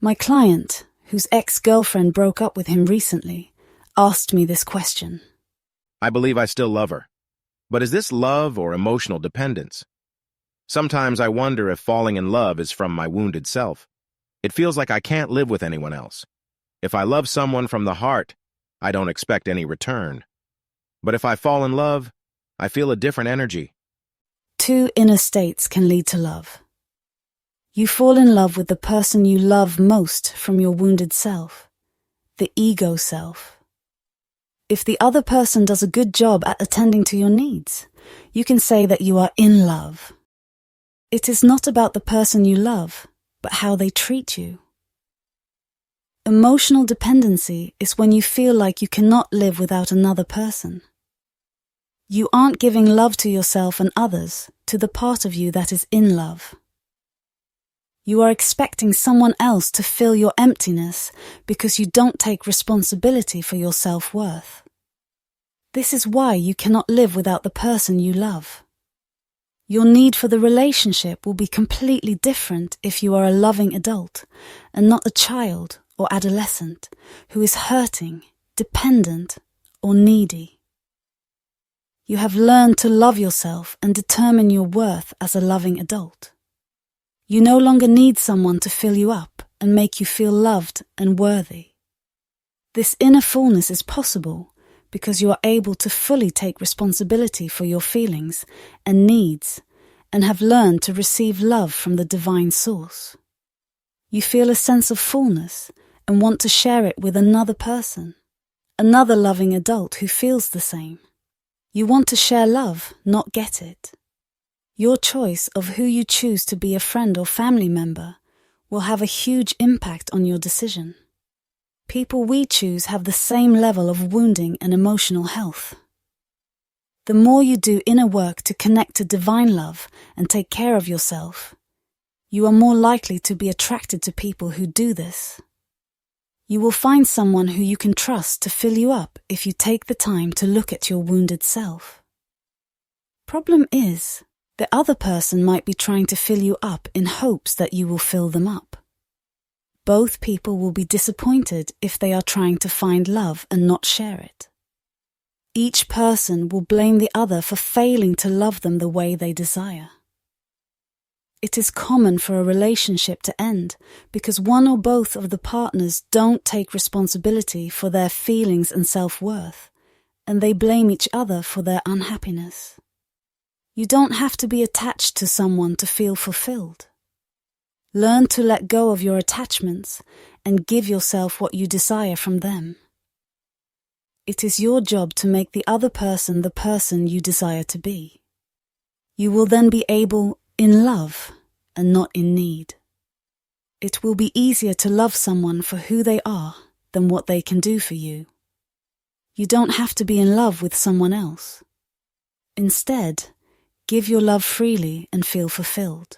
My client, whose ex-girlfriend broke up with him recently, asked me this question. I believe I still love her. But is this love or emotional dependence? Sometimes I wonder if falling in love is from my wounded self. It feels like I can't live with anyone else. If I love someone from the heart, I don't expect any return. But if I fall in love, I feel a different energy. Two inner states can lead to love. You fall in love with the person you love most from your wounded self, the ego self. If the other person does a good job at attending to your needs, you can say that you are in love. It is not about the person you love, but how they treat you. Emotional dependency is when you feel like you cannot live without another person. You aren't giving love to yourself and others, to the part of you that is in love. You are expecting someone else to fill your emptiness because you don't take responsibility for your self-worth. This is why you cannot live without the person you love. Your need for the relationship will be completely different if you are a loving adult and not a child or adolescent who is hurting, dependent, or needy. You have learned to love yourself and determine your worth as a loving adult. You no longer need someone to fill you up and make you feel loved and worthy. This inner fullness is possible because you are able to fully take responsibility for your feelings and needs and have learned to receive love from the divine source. You feel a sense of fullness and want to share it with another person, another loving adult who feels the same. You want to share love, not get it. Your choice of who you choose to be a friend or family member will have a huge impact on your decision. People we choose have the same level of wounding and emotional health. The more you do inner work to connect to divine love and take care of yourself, you are more likely to be attracted to people who do this. You will find someone who you can trust to fill you up if you take the time to look at your wounded self. Problem is, the other person might be trying to fill you up in hopes that you will fill them up. Both people will be disappointed if they are trying to find love and not share it. Each person will blame the other for failing to love them the way they desire. It is common for a relationship to end because one or both of the partners don't take responsibility for their feelings and self-worth, and they blame each other for their unhappiness. You don't have to be attached to someone to feel fulfilled. Learn to let go of your attachments and give yourself what you desire from them. It is your job to make the other person the person you desire to be. You will then be able in love and not in need. It will be easier to love someone for who they are than what they can do for you. You don't have to be in love with someone else. Instead, give your love freely and feel fulfilled.